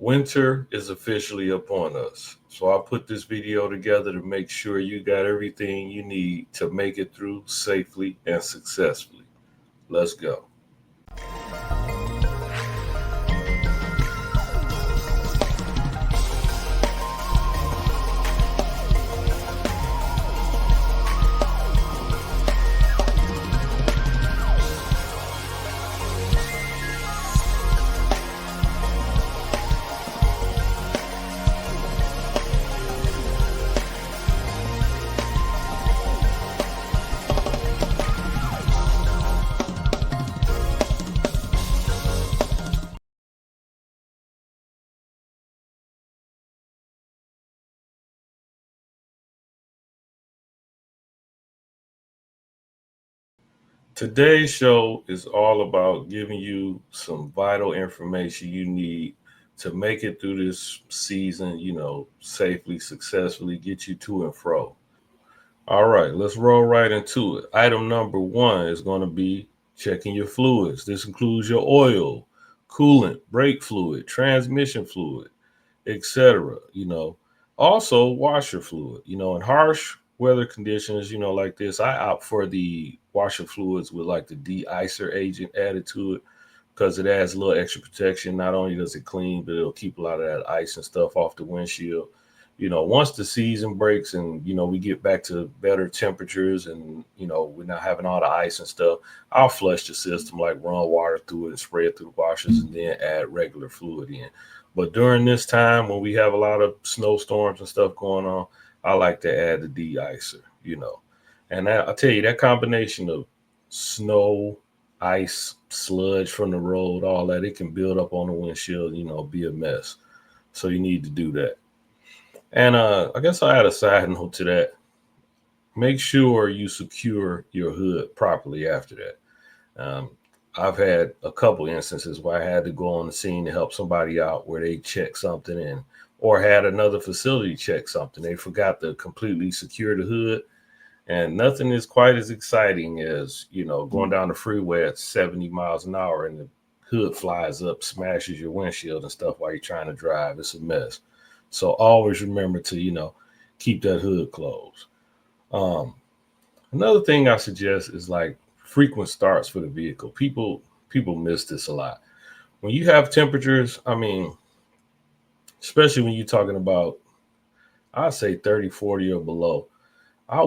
Winter is officially upon us. So I put this video together to make sure you got everything you need to make it through safely and successfully. Let's go. Today's show is all about giving you some vital information you need to make it through this season, safely, successfully, get you to and fro. All right, let's roll right into it. Item number one is going to be checking your fluids. This includes your oil, coolant, brake fluid, transmission fluid, etc. Also washer fluid. In harsh weather conditions, like this, I opt for the washer fluids with like the de-icer agent added to it because it adds a little extra protection. Not only does it clean, but it'll keep a lot of that ice and stuff off the windshield. Once the season breaks and we get back to better temperatures and we're not having all the ice and stuff, I'll flush the system, like run water through it and spray it through the washers and then add regular fluid in. But during this time when we have a lot of snowstorms and stuff going on, I like to add the de-icer. And I tell you, that combination of snow, ice, sludge from the road, all that, it can build up on the windshield, be a mess. So you need to do that. And I guess I'll add a side note to that. Make sure you secure your hood properly after that. I've had a couple instances where I had to go on the scene to help somebody out where they checked something in or had another facility check something. They forgot to completely secure the hood. And nothing is quite as exciting as, going down the freeway at 70 miles an hour and the hood flies up, smashes your windshield and stuff while you're trying to drive. It's a mess. So always remember to, keep that hood closed. Another thing I suggest is like frequent starts for the vehicle. People miss this a lot. When you have temperatures, especially when you're talking about, I'd say 30, 40 or below, I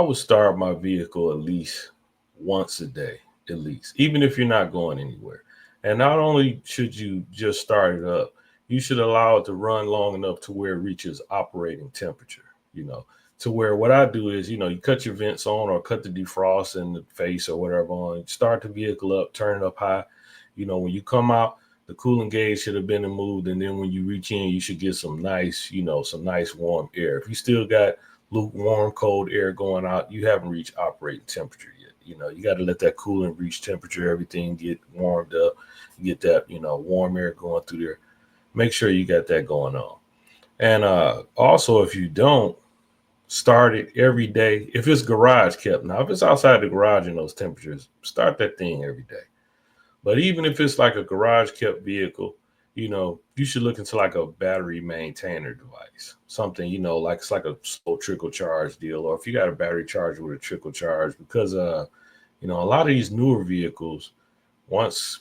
would start my vehicle at least once a day, at least, even if you're not going anywhere. And not only should you just start it up, you should allow it to run long enough to where it reaches operating temperature, to where what I do is, you cut your vents on or cut the defrost in the face or whatever on, start the vehicle up, turn it up high. When you come out, the cooling gauge should have been removed. And then when you reach in, you should get some nice warm air. If you still got lukewarm, cold air going out, you haven't reached operating temperature yet. You got to let that coolant reach temperature, everything get warmed up, get that, warm air going through there. Make sure you got that going on. And also, if you don't, start it every day. If it's garage kept, now if it's outside the garage in those temperatures, start that thing every day. But even if it's like a garage kept vehicle, you should look into like a battery maintainer device, something, like it's like a slow trickle charge deal. Or if you got a battery charger with a trickle charge, because, a lot of these newer vehicles, once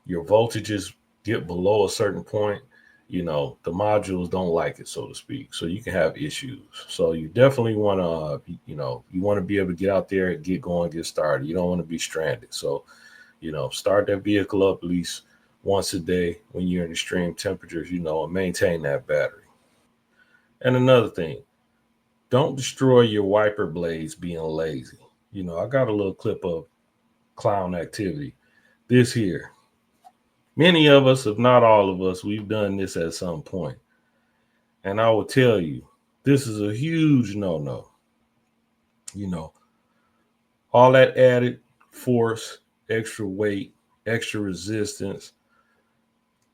your voltages get below a certain point, the modules don't like it, so to speak. So you can have issues. So you definitely want to, you want to be able to get out there and get going, get started. You don't want to be stranded. So, start that vehicle up at least once a day when you're in extreme temperatures, and maintain that battery. And another thing, don't destroy your wiper blades being lazy. I got a little clip of clown activity. This here. Many of us, if not all of us, we've done this at some point. And I will tell you, this is a huge no-no. All that added force, extra weight, extra resistance,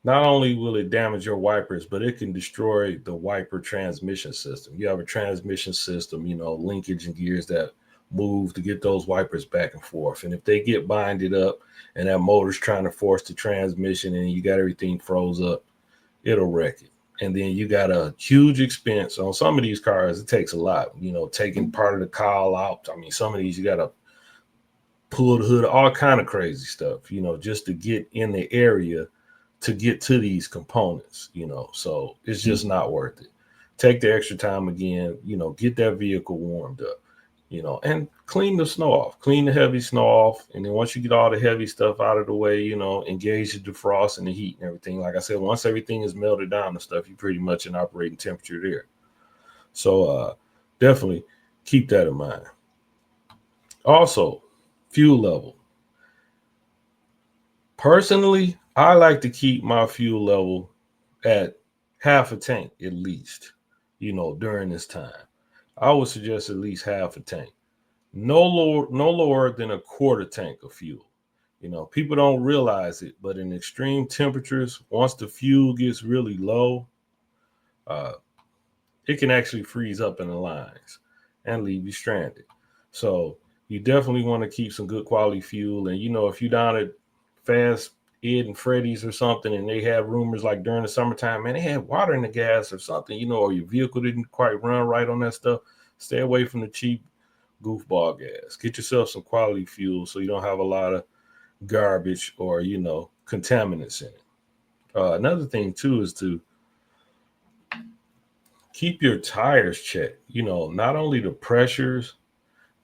not only will it damage your wipers, but it can destroy the wiper transmission system. You have a transmission system, linkage and gears that move to get those wipers back and forth. And if they get binded up and that motor's trying to force the transmission and you got everything froze up, it'll wreck it. And then you got a huge expense on some of these cars. It takes a lot, taking part of the cowl out. I mean, some of these you got to pull the hood, all kind of crazy stuff, just to get in the area to get to these components. So it's just not worth it. Take the extra time again, get that vehicle warmed up, and clean the snow off, clean the heavy snow off. And then once you get all the heavy stuff out of the way, engage the defrost and the heat and everything. Like I said, once everything is melted down and stuff, you pretty much in operating temperature there. So definitely keep that in mind. Also, fuel level. Personally, I like to keep my fuel level at half a tank at least, during this time. I would suggest at least half a tank. No lower than a quarter tank of fuel. People don't realize it, but in extreme temperatures, once the fuel gets really low, uh, it can actually freeze up in the lines and leave you stranded. So you definitely want to keep some good quality fuel. And if you're down at Fast Ed and Freddy's or something, and they have rumors like during the summertime, man, they had water in the gas or something, or your vehicle didn't quite run right on that stuff. Stay away from the cheap goofball gas. Get yourself some quality fuel so you don't have a lot of garbage or contaminants in it. Another thing too is to keep your tires checked. Not only the pressures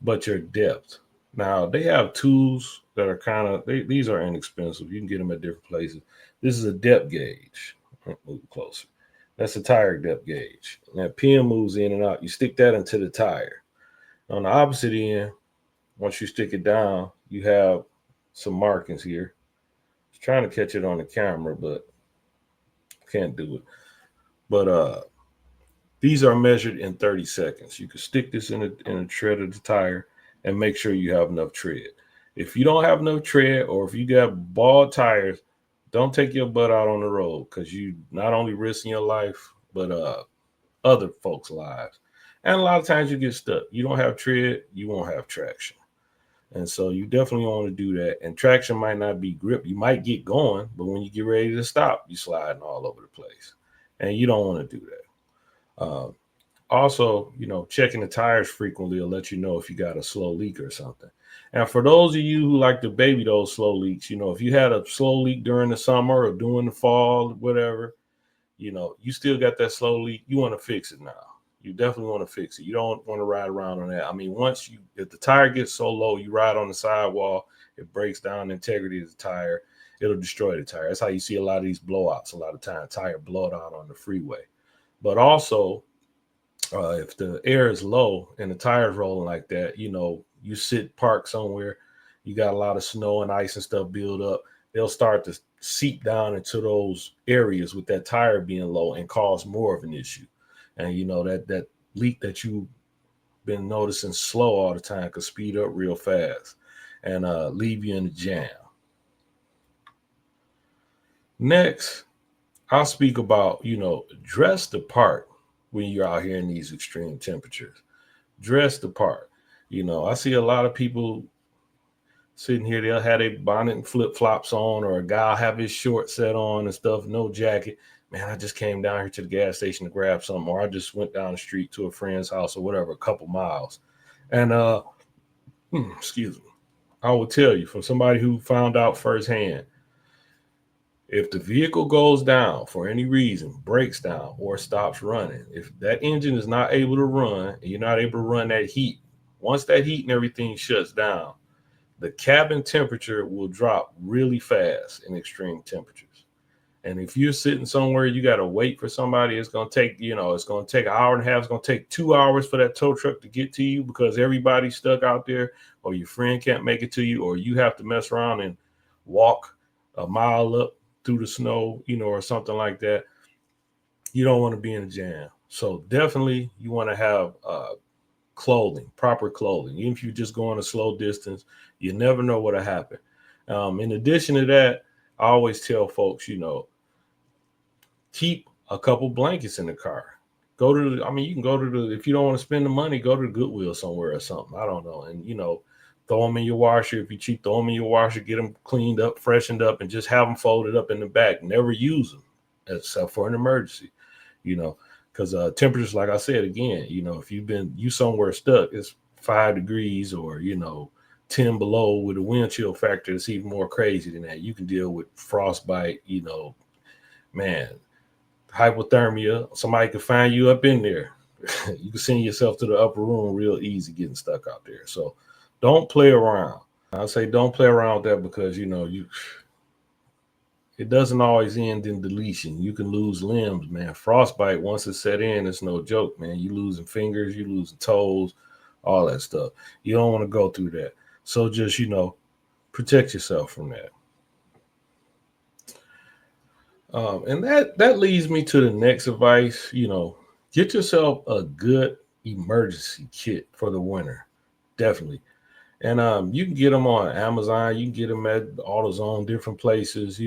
but your depth. Now they have tools that are these are inexpensive. You can get them at different places. This is a depth gauge. Move closer. That's a tire depth gauge. And that pin moves in and out. You stick that into the tire. On the opposite end, once you stick it down, you have some markings here. I was trying to catch it on the camera, but can't do it. But these are measured in 30 seconds. You can stick this in a tread of the tire and make sure you have enough tread. If you don't have enough tread, or if you got bald tires, don't take your butt out on the road, because you not only risking your life, but other folks' lives. And a lot of times you get stuck. You don't have tread, you won't have traction. And so you definitely want to do that. And traction might not be grip. You might get going, but when you get ready to stop, you're sliding all over the place. And you don't want to do that. Also, checking the tires frequently will let you know if you got a slow leak or something. And for those of you who like to baby those slow leaks, if you had a slow leak during the summer or during the fall, whatever, you still got that slow leak. You want to fix it now. You definitely want to fix it. You don't want to ride around on that. I mean, if the tire gets so low, you ride on the sidewall, it breaks down the integrity of the tire. It'll destroy the tire. That's how you see a lot of these blowouts. A lot of times, tire blowed out on the freeway. But also, if the air is low and the tire's rolling like that, you sit parked somewhere, you got a lot of snow and ice and stuff build up, they'll start to seep down into those areas with that tire being low and cause more of an issue. And that leak that you've been noticing slow all the time could speed up real fast and leave you in a jam. Next, I'll speak about, dress the part when you're out here in these extreme temperatures. Dress the part. I see a lot of people sitting here, they'll have their bonnet and flip-flops on, or a guy will have his shorts set on and stuff, no jacket. Man, I just came down here to the gas station to grab something, or I just went down the street to a friend's house or whatever, a couple miles. And excuse me, I will tell you from somebody who found out firsthand, if the vehicle goes down for any reason, breaks down or stops running, if that engine is not able to run and you're not able to run that heat, once that heat and everything shuts down, the cabin temperature will drop really fast in extreme temperatures. And if you're sitting somewhere, you got to wait for somebody, it's going to take, it's going to take an hour and a half. It's going to take 2 hours for that tow truck to get to you because everybody's stuck out there, or your friend can't make it to you, or you have to mess around and walk a mile up through the snow, or something like that. You don't want to be in a jam. So definitely you want to have clothing, proper clothing. Even if you're just going a slow distance, you never know what'll happen. In addition to that, I always tell folks, keep a couple blankets in the car. You can go to if you don't want to spend the money, go to the Goodwill somewhere or something. I don't know. And, throw them in your washer. If you cheap, throw them in your washer, get them cleaned up, freshened up, and just have them folded up in the back. Never use them. except for an emergency, because temperatures, like I said again, if you somewhere stuck, it's 5 degrees or 10 below with a wind chill factor. It's even more crazy than that. You can deal with frostbite, man, hypothermia. Somebody can find you up in there. You can send yourself to the upper room real easy getting stuck out there. So don't play around. I say don't play around with that because it doesn't always end in deletion. You can lose limbs, man. Frostbite, once it's set in, it's no joke, man. You losing fingers, you losing toes, all that stuff. You don't want to go through that. So just protect yourself from that. And that leads me to the next advice. Get yourself a good emergency kit for the winter, definitely. And you can get them on Amazon. You can get them at AutoZone, different places.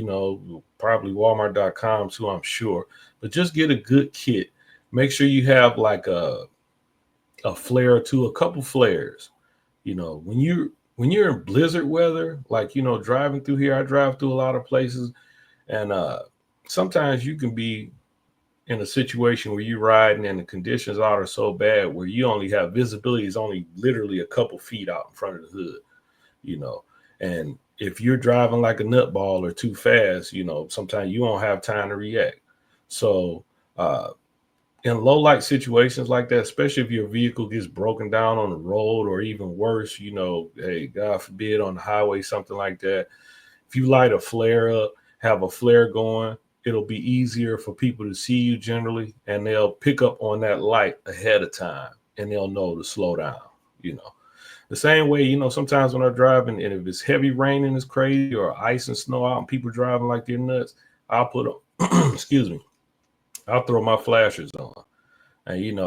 Probably Walmart.com too, I'm sure. But just get a good kit. Make sure you have like a flare or two, a couple flares. When you're in blizzard weather, like driving through here, I drive through a lot of places, and sometimes you can be in a situation where you're riding and the conditions out are so bad where you only have visibility is only literally a couple feet out in front of the hood, and if you're driving like a nutball or too fast, sometimes you won't have time to react. So in low light situations like that, especially if your vehicle gets broken down on the road or even worse, hey, God forbid on the highway, something like that. If you light a flare up, have a flare going, it'll be easier for people to see you generally, and they'll pick up on that light ahead of time and they'll know to slow down. The same way, sometimes when I'm driving and if it's heavy raining, it's crazy, or ice and snow out and people driving like they're nuts, I'll put on, excuse me, I'll throw my flashers on. And,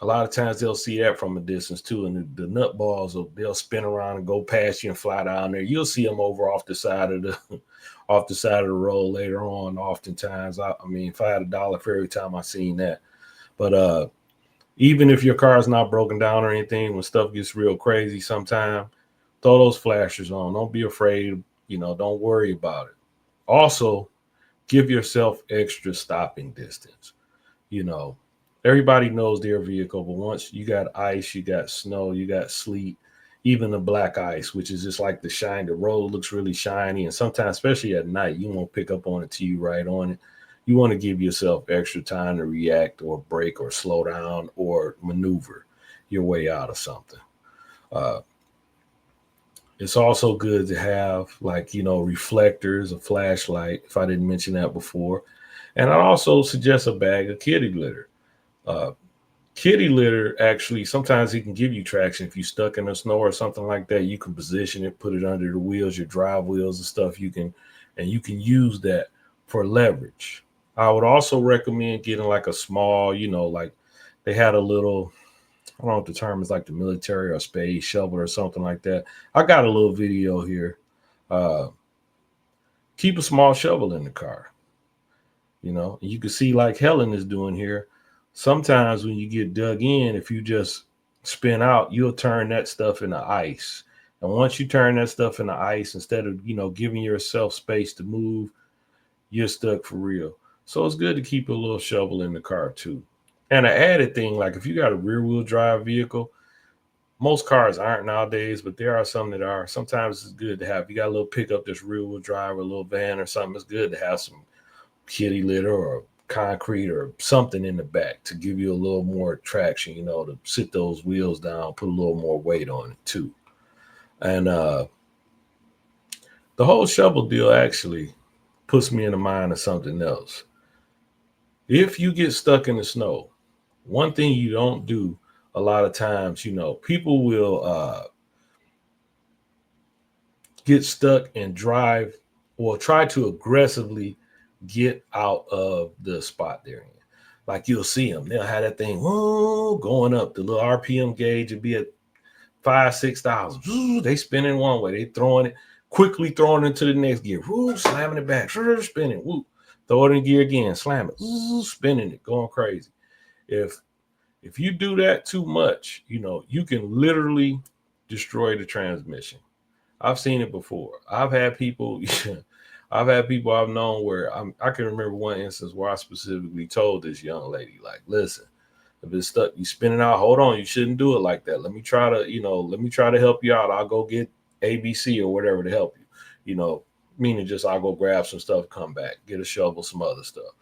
a lot of times they'll see that from a distance too. And the nut balls, they'll spin around and go past you and fly down there. You'll see them over off the side of the road later on. Oftentimes, I mean, if I had $1 for every time I seen that. But even if your car is not broken down or anything, when stuff gets real crazy, sometime throw those flashers on. Don't be afraid. Don't worry about it. Also, give yourself extra stopping distance. Everybody knows their vehicle, but once you got ice, you got snow, you got sleet, even the black ice, which is just like the shine. The road looks really shiny, and sometimes, especially at night, you won't pick up on it till you right on it. You want to give yourself extra time to react or brake or slow down or maneuver your way out of something. It's also good to have reflectors, a flashlight, if I didn't mention that before. And I also suggest a bag of kitty litter. Kitty litter, actually, sometimes it can give you traction. If you're stuck in the snow or something like that, you can position it, put it under the wheels, your drive wheels and stuff. You can use that for leverage. I would also recommend getting like a small, like they had a little, I don't know what the term is, like the military or spade shovel or something like that. I got a little video here. Keep a small shovel in the car. You can see like Helen is doing here. Sometimes when you get dug in, if you just spin out, you'll turn that stuff into ice. And once you turn that stuff into ice, instead of, giving yourself space to move, you're stuck for real. So it's good to keep a little shovel in the car too. And an added thing, like if you got a rear wheel drive vehicle, most cars aren't nowadays, but there are some that are. Sometimes it's good to have, if you got a little pickup that's rear wheel drive or a little van or something, it's good to have some kitty litter or concrete or something in the back to give you a little more traction, to sit those wheels down, put a little more weight on it too. And the whole shovel deal actually puts me in the mind of something else. If you get stuck in the snow, one thing you don't do a lot of times, people will get stuck and drive or try to aggressively get out of the spot they're in. Like you'll see them, they'll have that thing going up. The little RPM gauge would be at 5,000-6,000. They spinning one way, they quickly throwing it into the next gear, slamming it back, spinning, throw it in gear again, slam it, spinning it, going crazy. If you do that too much, you can literally destroy the transmission. I've seen it before. I've had people I've had people I've known where I can remember one instance where I specifically told this young lady, like, listen, if it's stuck, you spinning out, hold on, you shouldn't do it like that. Let me try to, let me try to help you out. I'll go get ABC or whatever to help you, meaning just I'll go grab some stuff, come back, get a shovel, some other stuff.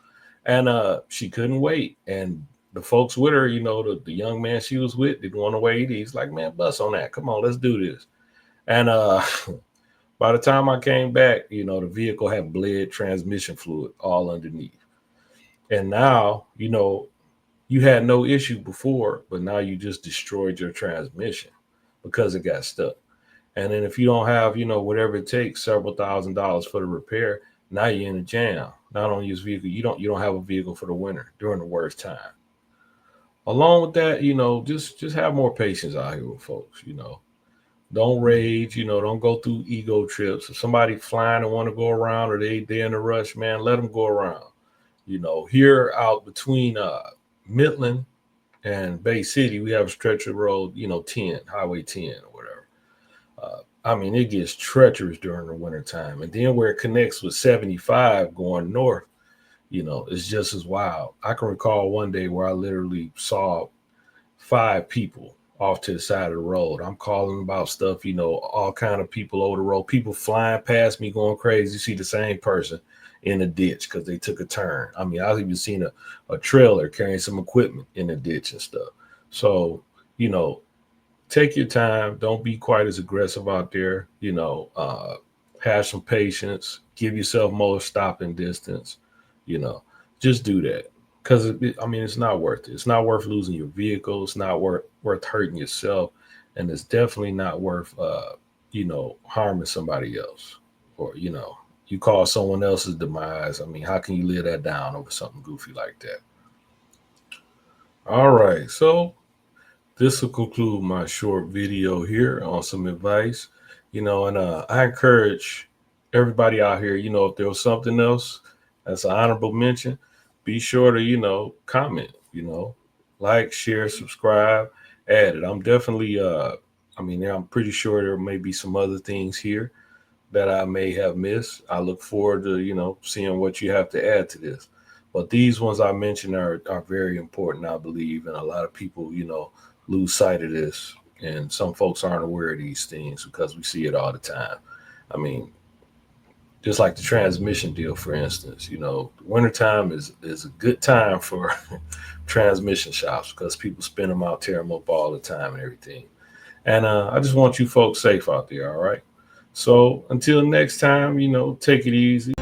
And she couldn't wait. And the folks with her, the young man she was with didn't want to wait. He's like, man, bust on that. Come on, let's do this. And by the time I came back, the vehicle had bled transmission fluid all underneath. And now, you had no issue before, but now you just destroyed your transmission because it got stuck. And then if you don't have, whatever it takes, several $1,000s for the repair, now you're in a jam. Not only is vehicle, you don't have a vehicle for the winter during the worst time. Along with that, just have more patience out here with folks. Don't rage, don't go through ego trips. If somebody flying and want to go around or they're in a rush, man, let them go around. Here out between Midland and Bay City, we have a stretch of road, 10, Highway 10 or whatever. It gets treacherous during the winter time. And then where it connects with 75 going north, it's just as wild. I can recall one day where I literally saw 5 people off to the side of the road. I'm calling about stuff, all kind of people over the road, people flying past me going crazy. You see the same person in a ditch because they took a turn. I've even seen a trailer carrying some equipment in the ditch and stuff. So, take your time. Don't be quite as aggressive out there. Have some patience. Give yourself more stopping distance. Just do that because it's not worth it. It's not worth losing your vehicle. It's not worth hurting yourself, and it's definitely not worth harming somebody else or you cause someone else's demise. How can you live that down over something goofy like that? All right, so this will conclude my short video here on some advice. And I encourage everybody out here, if there was something else that's an honorable mention, be sure to, comment, like, share, subscribe, add it. I'm definitely, I'm pretty sure there may be some other things here that I may have missed. I look forward to, seeing what you have to add to this. But these ones I mentioned are very important, I believe. And a lot of people, lose sight of this. And some folks aren't aware of these things because we see it all the time. I mean, just like the transmission deal, for instance, wintertime is a good time for transmission shops because people spin them out, tear them up all the time and everything. And I just want you folks safe out there. All right. So until next time, take it easy.